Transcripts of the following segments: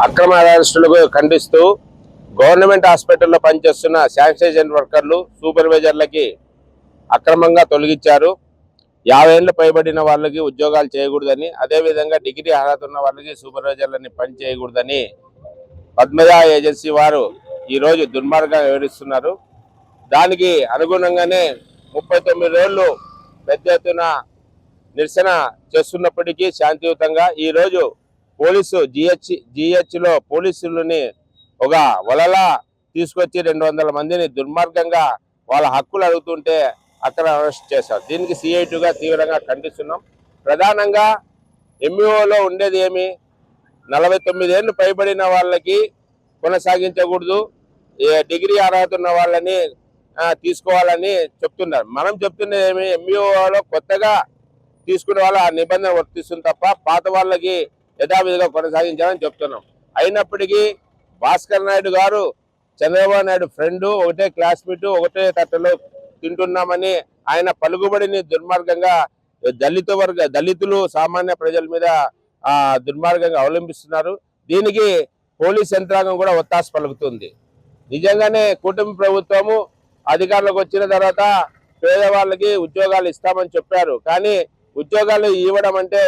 అక్రమ అరెస్టులకు ఖండిస్తూ గవర్నమెంట్ హాస్పిటల్లో పనిచేస్తున్న శానిటైజేషన్ వర్కర్లు సూపర్వైజర్లకి అక్రమంగా తొలగించారు. 50 ఏళ్లు పైబడిన వాళ్ళకి ఉద్యోగాలు చేయకూడదని, అదేవిధంగా డిగ్రీ అర్హత ఉన్న వాళ్ళకి సూపర్వైజర్లని పని చేయకూడదని పద్మజ ఏజెన్సీ వారు ఈరోజు దుర్మార్గంగా వివరిస్తున్నారు. దానికి అనుగుణంగానే 39 రోజులు పెద్ద ఎత్తున నిరసన చేస్తున్నప్పటికీ శాంతియుతంగా ఈరోజు పోలీసు జిహెచ్లో పోలీసులని ఒక వలలా తీసుకొచ్చి 200 మందిని దుర్మార్గంగా వాళ్ళ హక్కులు అడుగుతుంటే అక్కడ అరెస్ట్ చేశారు. దీనికి సిఐటిగా తీవ్రంగా ఖండిస్తున్నాం. ప్రధానంగా ఎంఈఓలో ఉండేది ఏమి, 49 ఏళ్ళు పైబడిన వాళ్ళకి కొనసాగించకూడదు, డిగ్రీ అర్హత ఉన్న వాళ్ళని తీసుకోవాలని చెప్తున్నారు. మనం చెప్తున్నది ఏమి, ఎంఈఓలో కొత్తగా తీసుకునే వాళ్ళు ఆ నిబంధన వర్తిస్తుంది తప్ప పాత వాళ్ళకి యథావిధిగా కొనసాగించాలని చెప్తున్నాం. అయినప్పటికీ భాస్కర్ నాయుడు గారు చంద్రబాబు నాయుడు ఫ్రెండ్, ఒకటే క్లాస్మేట్, ఒకటే తట్టలో తింటున్నామని ఆయన పలుకుబడిని దుర్మార్గంగా దళితులు సామాన్య ప్రజల మీద దుర్మార్గంగా అవలంబిస్తున్నారు. దీనికి పోలీస్ యంత్రాంగం కూడా ఒత్తాస పలుకుతుంది. నిజంగానే కూటమి ప్రభుత్వము అధికారంలోకి వచ్చిన తర్వాత పేదవాళ్ళకి ఉద్యోగాలు ఇస్తామని చెప్పారు. కానీ ఉద్యోగాలు ఇవ్వడం అంటే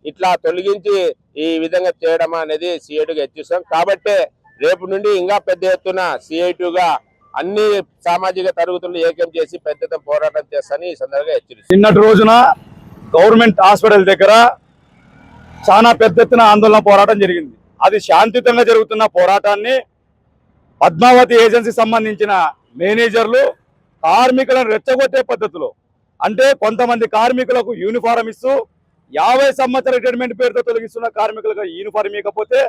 ఇట్లా తొలగించి ఈ విధంగా చేయడం అనేది సిఐటిగా హెచ్చరిస్తాం. కాబట్టే రేపు నుండి ఇంకా పెద్ద ఎత్తున సిఐటిగా అన్ని సామాజిక తరగతులు ఏకం చేసి పెద్ద ఎత్తున పోరాటం చేస్తానని ఈ సందర్భంగా హెచ్చరిస్తాం. నిన్నటి రోజున గవర్నమెంట్ హాస్పిటల్ దగ్గర చాలా పెద్ద ఎత్తున ఆందోళన పోరాటం జరిగింది. అది శాంతియుతంగా జరుగుతున్న పోరాటాన్ని పద్మావతి ఏజెన్సీ సంబంధించిన మేనేజర్లు కార్మికులను రెచ్చగొట్టే పద్ధతిలో, అంటే కొంతమంది కార్మికులకు యూనిఫారం ఇస్తూ 50 సంవత్సరాల రిటైర్మెంట్ పేరుతో తొలగిస్తున్న కార్మికులకు యూనిఫారం ఇవ్వకపోతే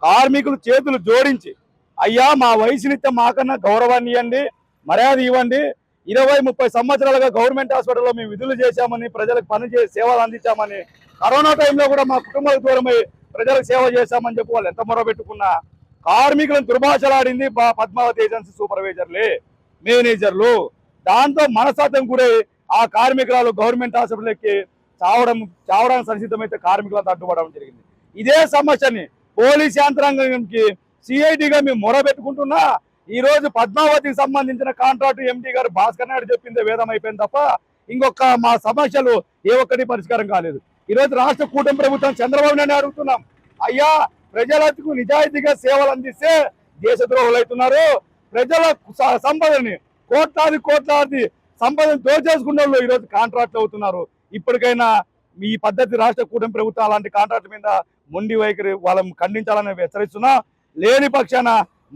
కార్మికులు చేతులు జోడించి, అయ్యా మా వయసునిత్యం మాకన్నా గౌరవాన్ని ఇవ్వండి, మర్యాద ఇవ్వండి, 20-30 సంవత్సరాలుగా గవర్నమెంట్ హాస్పిటల్లో మేము విధులు చేశామని, ప్రజలకు సేవలు అందించామని, కరోనా టైంలో కూడా మా కుటుంబాలకు దూరమై ప్రజలకు సేవ చేశామని చెప్పి వాళ్ళు ఎంత మొరబెట్టుకున్నా కార్మికులను దుర్భాషలాడింది పద్మావతి ఏజెన్సీ సూపర్వైజర్లే, మేనేజర్లు. దాంతో మనస్తాపం గురై ఆ కార్మికురాలు గవర్నమెంట్ హాస్పిటల్కి చావడానికి సంసిద్ధమైతే కార్మికులను అడ్డుపడడం జరిగింది. ఇదే సమస్యని పోలీస్ యంత్రాంగానికి సిఐటిగా మేము మొరబెట్టుకుంటున్నా ఈ రోజు పద్మావతికి సంబంధించిన కాంట్రాక్ట్ ఎండి గారు భాస్కర్ నాయుడు చెప్పిందే వేదం అయిపోయింది తప్ప ఇంకొక మా సమస్యలు ఏ ఒక్కటి పరిష్కారం కాలేదు. ఈ రోజు రాష్ట్ర కూటమి ప్రభుత్వం చంద్రబాబు నాయుడు అడుగుతున్నాం, అయ్యా ప్రజలకు నిజాయితీగా సేవలు అందిస్తే దేశద్రోహులు అవుతున్నారు, ప్రజల సంపదని కోట్లాది సంపదను దోచేసుకున్న వాళ్ళు ఈరోజు కాంట్రాక్ట్లు అవుతున్నారు. ఇప్పటికైనా ఈ పద్ధతి రాష్ట్ర కూటమి ప్రభుత్వం అలాంటి కాంట్రాక్ట్ మీద మొండి వైఖరి వాళ్ళని ఖండించాలని హెచ్చరిస్తున్నా. లేని పక్షాన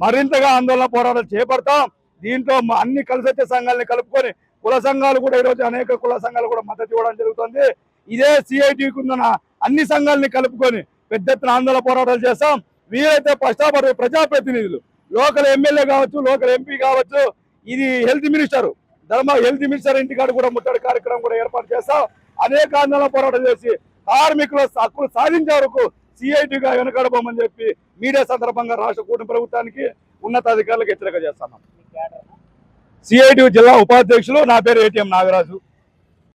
మరింతగా ఆందోళన పోరాటాలు చేపడతాం. దీంట్లో అన్ని కలిసొచ్చే సంఘాలని కలుపుకొని కుల సంఘాలు కూడా ఈరోజు అనేక కుల సంఘాలు కూడా మద్దతు ఇవ్వడం జరుగుతుంది. ఇదే సిఐటికి ఉన్న అన్ని సంఘాలని కలుపుకొని పెద్ద ఎత్తున ఆందోళన పోరాటాలు చేస్తాం. వీలైతే పశ్చాపడే ప్రజాప్రతినిధులు, లోకల్ ఎమ్మెల్యే కావచ్చు, లోకల్ ఎంపీ కావచ్చు, ఇది హెల్త్ మినిస్టర్ ఇంటికాడ కూడా ముట్టడి కార్యక్రమం కూడా ఏర్పాటు చేస్తాం. అనేక ఆందోళన పోరాటం చేసి కార్మికుల హక్కులు సాధించే వరకు సిఐటిగా వెనకడబోమని చెప్పి మీడియా సందర్భంగా రాష్ట్ర కూటమి ప్రభుత్వానికి ఉన్నతాధికారులకు హెచ్చరిక చేస్తున్నాం. సిఐటి జిల్లా ఉపాధ్యక్షులు, నా పేరు ఏటీఎం నాగరాజు.